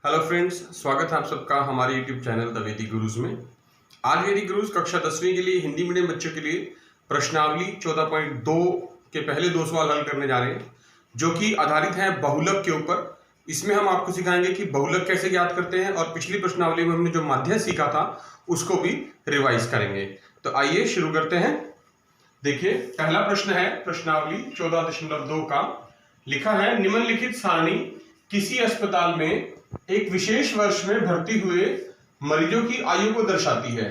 Hello friends, स्वागत है आप सबका हमारे यूट्यूब चैनल द वैदिक गुरुज में। आज वैदिक गुरुज कक्षा 10वीं के लिए हिंदी मीडियम बच्चों के लिए प्रश्नावली 14.2 के पहले 2 सवाल हल करने जा रहे हैं, जो कि आधारित हैं बहुलक के ऊपर। इसमें हम आपको सिखाएंगे कि बहुलक कैसे ज्ञात करते हैं, और पिछली प्रश्नावली में हमने जो माध्य सीखा था उसको भी रिवाइज करेंगे। तो आइए शुरू करते हैं। देखिए, पहला प्रश्न है प्रश्नावली 14.2 का। लिखा है, निम्नलिखित सारणी किसी अस्पताल में एक विशेष वर्ष में भर्ती हुए मरीजों की आयु को दर्शाती है।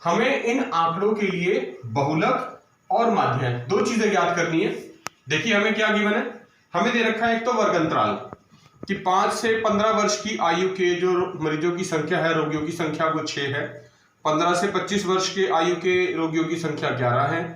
हमें इन आंकड़ों के लिए बहुलक और माध्य 2 चीजें ज्ञात करनी है। देखिए, हमें क्या गिवन है, हमें दे रखा है एक तो वर्ग अंतराल कि 5 से 15 वर्ष की आयु के जो मरीजों की संख्या है, रोगियों की संख्या वो 6 है। 15 से 25 वर्ष के आयु के रोगियों की संख्या 11 है।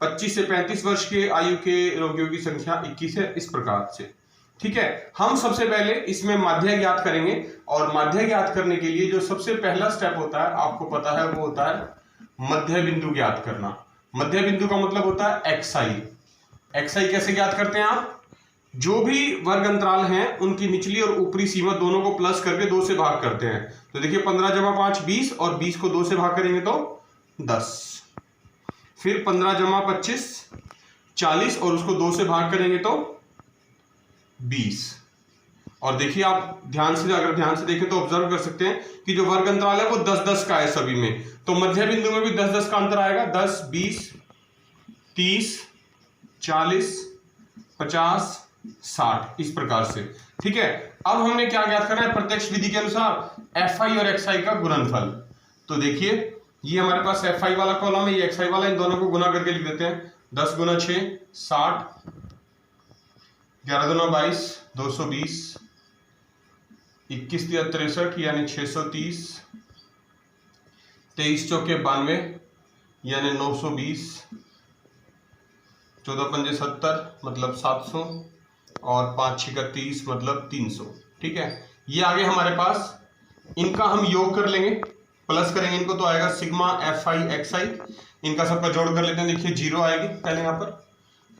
25 से 35 वर्ष के आयु के रोगियों की संख्या 21 है। इस प्रकार से, ठीक है। हम सबसे पहले इसमें माध्य ज्ञात करेंगे, और माध्य ज्ञात करने के लिए जो सबसे पहला स्टेप होता है, आपको पता है, वो होता है मध्य बिंदु ज्ञात करना। मध्य बिंदु का मतलब होता है एक्सआई। एक्सआई कैसे ज्ञात करते हैं आप? जो भी वर्ग अंतराल हैं उनकी निचली और ऊपरी सीमा दोनों को प्लस करके 2 से भाग करते हैं। तो देखिए, 15 जमा 5 20, और 20 को 2 से भाग करेंगे तो 10। फिर 15 जमा 25 40, और उसको 2 से भाग करेंगे तो 20। और देखिए, आप अगर ध्यान से देखें तो ऑब्जर्व कर सकते हैं कि जो वर्ग अंतराल है वो 10-10 का है सभी में। तो मध्य बिंदु में भी 10-10 का अंतर आएगा। 10 20 30 40 50 60, इस प्रकार से, ठीक है। अब हमने क्या ज्ञात करना है? प्रत्यक्ष विधि के अनुसार एफआई और एक्सआई का गुणनफल। तो देखिए, ये हमारे पास एफआई वाला कॉलम है, ये एक्सआई वाला, इन दोनों को गुना करके लिख देते हैं। 10 गुना 6 60, 11 दूना 22 220, 21 तिया 63 यानी 630, 23 चौके 92 यानी 920, 14 पंजे 70 मतलब 700, और 5 6 30 मतलब 300, ठीक है। ये आगे हमारे पास, इनका हम योग कर लेंगे, प्लस करेंगे इनको, तो आएगा सिग्मा एफ आई एक्स आई। इनका सबका जोड़ कर लेते हैं। देखिए, 0 आएगी पहले यहाँ पर,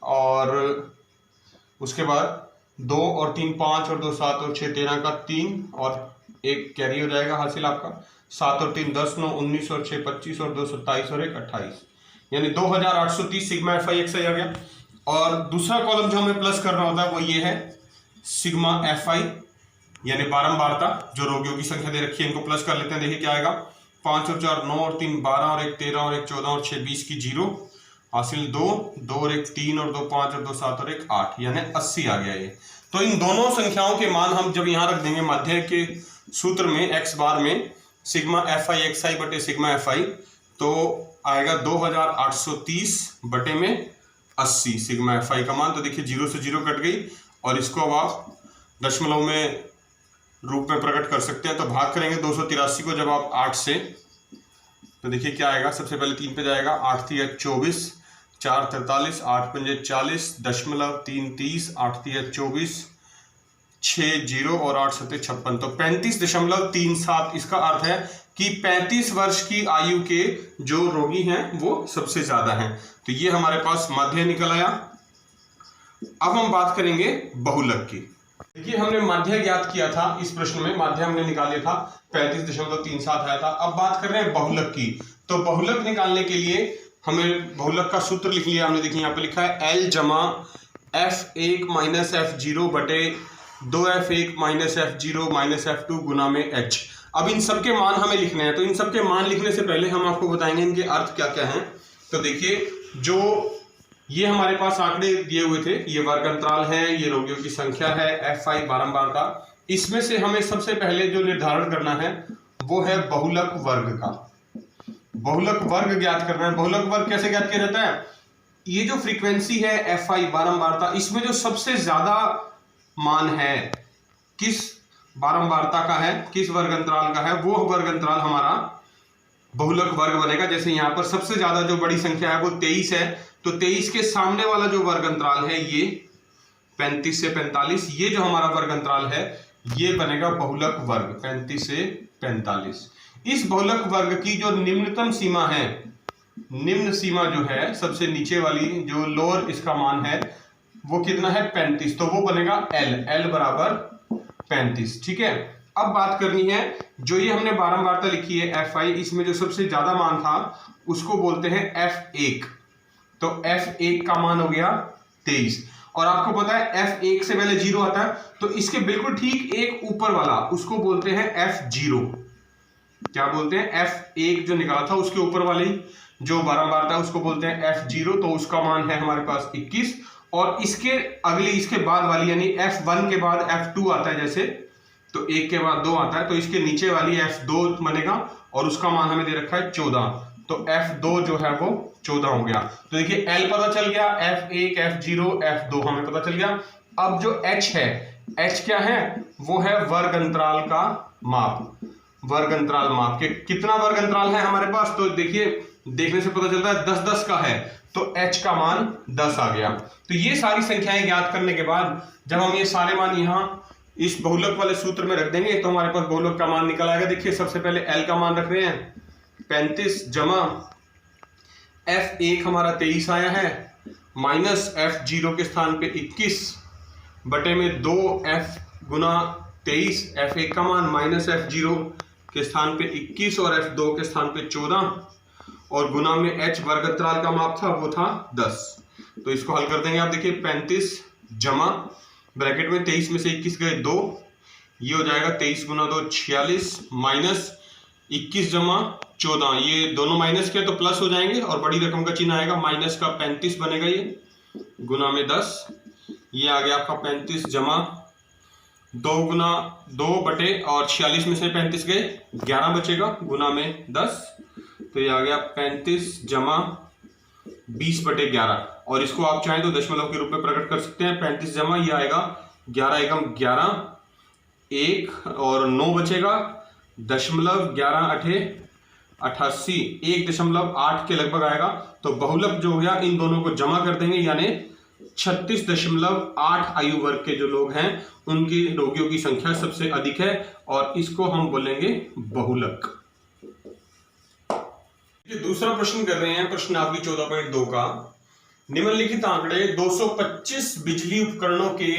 और उसके बाद 2 और 3 5 और 2 7 और 6 13 का 3, और 1 कैरी हो जाएगा हासिल आपका। 7 और 3 10 9 19 और 6 25 और 2 27 और 1 28, यानी 2830 सिग्मा एफ आई एक्स आई आ गया। और दूसरा कॉलम जो हमें प्लस करना होता है वो ये है सिग्मा एफ आई, यानी बारंबारता, जो रोगियों की संख्या दे रखी है, इनको प्लस कर लेते हैं। देखिए क्या आएगा, 5 और 4 9 और 3 12 और 1 13 और 1 14 और 6 20 की 0 हासिल 2 2 और 1 3 और 2 5 और 2 7 और 1 8, यानी 80 आ गया ये। तो इन दोनों संख्याओं के मान हम जब यहां रख देंगे माध्य के सूत्र में, एक्स बार में सिग्मा एफ आई एक्स आई बटे सिग्मा एफ आई, तो आएगा 2830 बटे में 80 सिग्मा एफ आई का मान। तो देखिए, 0 से 0 कट गई, और इसको अब आप दशमलव में रूप में प्रकट कर सकते हैं। तो भाग करेंगे 283 को जब आप 8 से, तो देखिए क्या आएगा। सबसे पहले 3 पे जाएगा, 8 3 24 4 43 8 पंजे 40 दशमलव 3 30 8 3 24 6 0 और 8 7 56, तो 35.37। इसका अर्थ है कि 35 वर्ष की आयु के जो रोगी हैं वो सबसे ज्यादा हैं। तो ये हमारे पास माध्य निकल आया। अब हम बात करेंगे बहुलक की। देखिए, हमने माध्य ज्ञात किया था इस प्रश्न में, माध्य हमने निकाले था 35.37 आया था। अब बात कर रहे हैं बहुलक की। तो बहुलक निकालने के लिए हमें बहुलक का सूत्र लिख लिया हमने। देखिए, यहाँ पे लिखा है L जमा F1 माइनस F0 बटे 2F1 minus F0 minus F2 गुना में H। अब इन सबके मान हमें लिखने हैं। तो इन सबके मान लिखने से पहले हम आपको बताएंगे इनके अर्थ क्या क्या हैं। तो देखिए, जो ये हमारे पास आंकड़े दिए हुए थे, ये वर्ग अंतराल है, ये रोगियों की संख्या है, एफ आई बारंबारता। इसमें से हमें सबसे पहले जो निर्धारण करना है वो है बहुलक वर्ग का। बहुलक वर्ग ज्ञात करना है। बहुलक वर्ग कैसे ज्ञात किया जाता है? ये जो फ्रीक्वेंसी है एफ आई बारंबारता, इसमें जो सबसे ज्यादा मान है किस बारंबारता का है, किस वर्ग अंतराल का है, वो वर्ग अंतराल हमारा बहुलक वर्ग बनेगा। जैसे यहाँ पर सबसे ज्यादा जो बड़ी संख्या है वो 23 है, तो 23 के सामने वाला जो वर्ग अंतराल है ये 35 से 45, ये जो हमारा वर्ग अंतराल है ये बनेगा बहुलक वर्ग 35 से 45। इस बहुलक वर्ग की जो निम्नतम सीमा है, निम्न सीमा जो है सबसे नीचे वाली, जो लोअर इसका मान है वो कितना है 35, तो वो बनेगा L बराबर 35, ठीक है। अब बात करनी है जो ये हमने बारंबारता लिखी है Fi, इसमें जो सबसे ज्यादा मान था उसको बोलते हैं F1। तो F1 का मान हो गया 23, और आपको पता है F1 से पहले 0 आता है, तो इसके बिल्कुल ठीक एक ऊपर वाला उसको बोलते हैं F0। क्या बोलते हैं? F1 जो निकाला था उसके ऊपर वाली जो बारंबारता है उसको बोलते हैं F0। तो उसका मान है हमारे पास 21, और इसके अगली इसके बाद वाली यानी F1 के बाद F2 आता है, जैसे तो 1 के बाद 2 आता है, तो इसके नीचे वाली F2 बनेगा और उसका मान हमें दे रखा है 14। तो F2 जो है वो 14 हो गया। तो देखिए L पता चल गया, F1, F0, F2 हमें पता चल गया। अब जो H है, H क्या है? वो है वर्ग अंतराल का माप। वर्ग अंतराल माप के कितना वर्ग अंतराल है हमारे पास? तो देखिए देखने से पता चलता है 10-10 का है, तो H का मान 10 आ गया। तो ये सारी संख्याएं ज्ञात करने के बाद जब हम ये सारे मान यहां इस बहुलक वाले सूत्र में रख देंगे तो हमारे पास बहुलक का मान निकल आएगा। देखिए सबसे पहले L का मान रख रहे हैं 35 जमा F1 हमारा 23 आया है, माइनस F0 के स्थान पे 21 बटे में 2F गुना 23, F1 का मान माइनस F0 के स्थान पे 21 और F2 के स्थान पे 14, और गुना में H वर्ग अंतराल का माप था वो था 10। तो इसको हल कर देंगे आप। देखिए 35 जमा ब्रैकेट में 23 में से 21 गए 2, ये हो जाएगा 23 गुना 2 46, माइनस 21 जमा 14, ये दोनों माइनस के तो प्लस हो जाएंगे और बड़ी रकम का चिन्ह आएगा, माइनस का 35 बनेगा, ये गुना में 10, ये आ गया आपका 35 जमा 2 गुना 2 बटे और 46 में से 35 गए 11 बचेगा, गुना में 10, तो ये आ गया 35 जमा 20 बटे 11, और इसको आप चाहें तो दशमलव के रूप में प्रकट कर सकते हैं। 35 जमा ये आएगा 11 एकम 11, 1 और 9 बचेगा, दशमलव 11 अठे 88, 1.8 के लगभग आएगा। तो बहुलक जो हो गया इन दोनों को जमा कर देंगे, यानी 36.8 आयु वर्ग के जो लोग हैं उनकी रोगियों की संख्या सबसे अधिक है, और इसको हम बोलेंगे बहुलक। दूसरा प्रश्न कर रहे हैं, प्रश्न आपकी 14.2 का। निम्नलिखित आंकड़े 225 बिजली उपकरणों के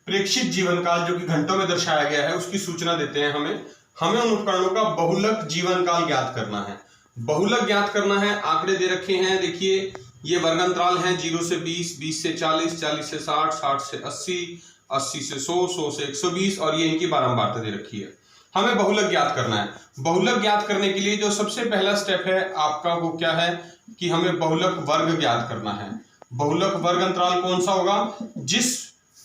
प्रेक्षित जीवन काल जो कि घंटों में दर्शाया गया है उसकी सूचना देते हैं हमें उन उपकरणों का बहुलक जीवन काल ज्ञात करना है। बहुलक ज्ञात करना है, आंकड़े दे रखे हैं। देखिए ये वर्ग अंतराल है 0 से 20, 20 से 40, 40 से 60, 60 से 80, 80 से 100, 100 से 120, और ये इनकी बारंबारता दे रखी है। हमें बहुलक ज्ञात करना है। बहुलक ज्ञात करने के लिए जो सबसे पहला स्टेप है आपका वो क्या है कि हमें बहुलक वर्ग ज्ञात करना है। बहुलक वर्ग अंतराल कौन सा होगा? जिस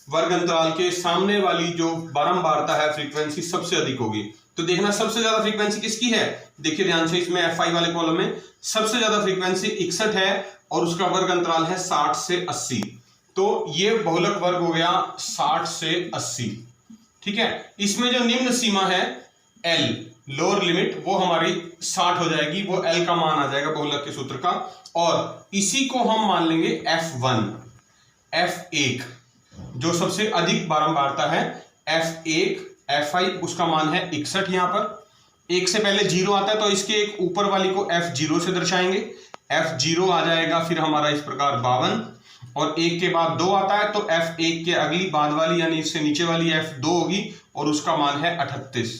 वर्ग अंतराल के सामने वाली जो बारंबारता है फ्रीक्वेंसी सबसे अधिक होगी। तो देखना सबसे ज्यादा फ्रीक्वेंसी किसकी है, देखिए ध्यान से, इसमें Fi वाले कॉलम में सबसे ज्यादा फ्रीक्वेंसी 61 है और उसका वर्ग अंतराल है 60 से 80। तो ये बहुलक वर्ग हो गया 60 से 80, ठीक है। इसमें जो निम्न सीमा है L लोअर लिमिट वो हमारी 60 हो जाएगी, वो L का मान आ जाएगा बहुलक के सूत्र का, और इसी को हम मान लेंगे F1। F1 जो सबसे अधिक बारंबारता है F1 Fi उसका मान है 61, यहां पर 1 से पहले 0 आता है तो इसके एक ऊपर वाली को F0 से दर्शाएंगे, F0 आ जाएगा फिर हमारा इस प्रकार 52, और 1 के बाद 2 आता है तो F1 के अगली बाद वाली यानी इससे नीचे वाली F2 होगी और उसका मान है 38,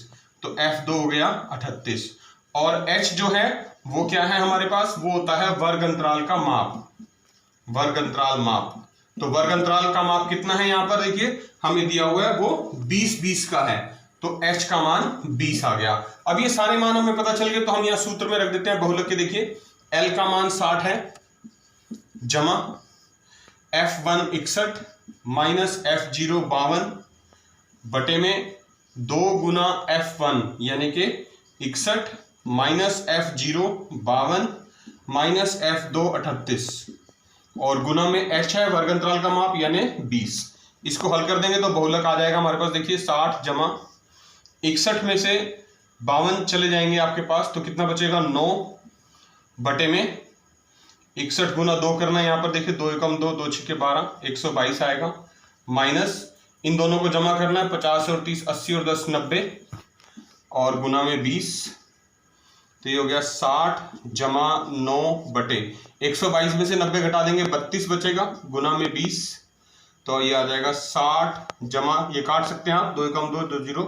तो F2 हो गया 38। और H जो है वो क्या है हमारे पास, वो होता है वर्ग अंतराल का माप, वर्ग अंतराल माप। तो वर्ग अंतराल का माप कितना है यहां पर देखिए हमें दिया हुआ है वो 20-20 का है, तो H का मान 20 आ गया। अब ये सारे मान हमें पता चल गए तो हम यहां सूत्र में रख देते हैं बहुलक के। देखिए L का मान 60 है जमा F1 61 माइनस F0 52 बटे में 2 गुना F1 यानी कि 61 माइनस F0 52 माइनस F2 38, और गुना में H है वर्ग अंतराल का माप यानी 20। इसको हल कर देंगे तो बहुलक आ जाएगा हमारे पास। देखिए 60 जमा 61 में से 52 चले जाएंगे आपके पास तो कितना बचेगा 9 बटे में 61 गुना 2 करना, यहाँ पर देखिए 2 एकम 2, 2 छिके 12, 122 आएगा, माइनस इन दोनों को जमा करना है 50 और 30 80 और 10 90, और गुना में 20, तो ये हो गया 60 जमा 9 बटे 122 में से 90 घटा देंगे 32 बचेगा, गुना में 20, तो ये आ जाएगा 60 जमा, ये काट सकते हैं आप 2 एकम 2, 2 0,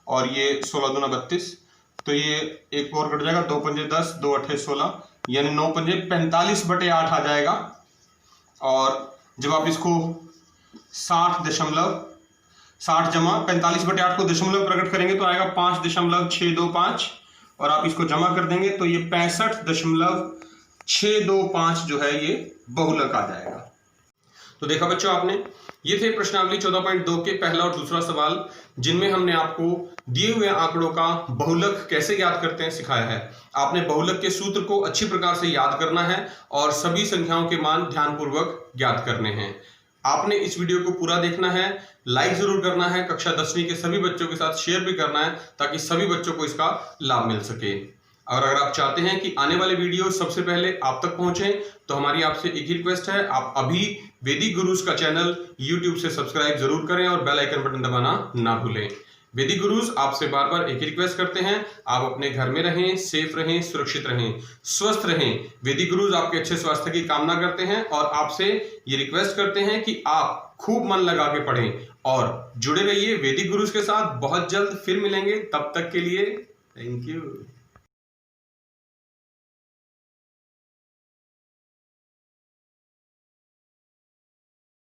और ये 16 दूना 32, तो ये एक और कट जाएगा, 2 पंजे 10, 2 अठे 16, यानी 9 पंजे 45/8 आ जाएगा। और जब आप इसको 60 जमा 45/8 को दशमलव प्रकट करेंगे तो आएगा 5.625, और आप इसको जमा कर देंगे तो ये 65.625 जो है ये बहुलक आ जाएगा। तो देखा बच्चों आपने, ये थे प्रश्नावली 14.2 के पहला और दूसरा सवाल, जिनमें हमने आपको दिए हुए आंकड़ों का बहुलक कैसे याद करते हैं सिखाया है। आपने बहुलक के सूत्र को अच्छी प्रकार से याद करना है और सभी संख्याओं के मान ध्यानपूर्वक याद करने हैं। आपने इस वीडियो को पूरा देखना है, लाइक जरूर करना है, कक्षा 10वीं के सभी बच्चों के साथ शेयर भी करना है ताकि सभी बच्चों को इसका लाभ मिल सके। और अगर आप चाहते हैं कि आने वाले वीडियो सबसे पहले आप तक पहुंचे तो हमारी आपसे एक ही रिक्वेस्ट है, आप अभी वैदिक गुरुज का चैनल यूट्यूब से सब्सक्राइब जरूर करें और बेल आइकन बटन दबाना ना भूलें। वैदिक गुरुज आपसे बार बार एक ही रिक्वेस्ट करते हैं, आप अपने घर में रहें, सेफ रहें, सुरक्षित रहें, स्वस्थ रहें। वैदिक गुरुज आपके अच्छे स्वास्थ्य की कामना करते हैं और आपसे ये रिक्वेस्ट करते हैं कि आप खूब मन लगा के पढ़ें और जुड़े रहिए वैदिक गुरुज के साथ। बहुत जल्द फिर मिलेंगे, तब तक के लिए थैंक यू।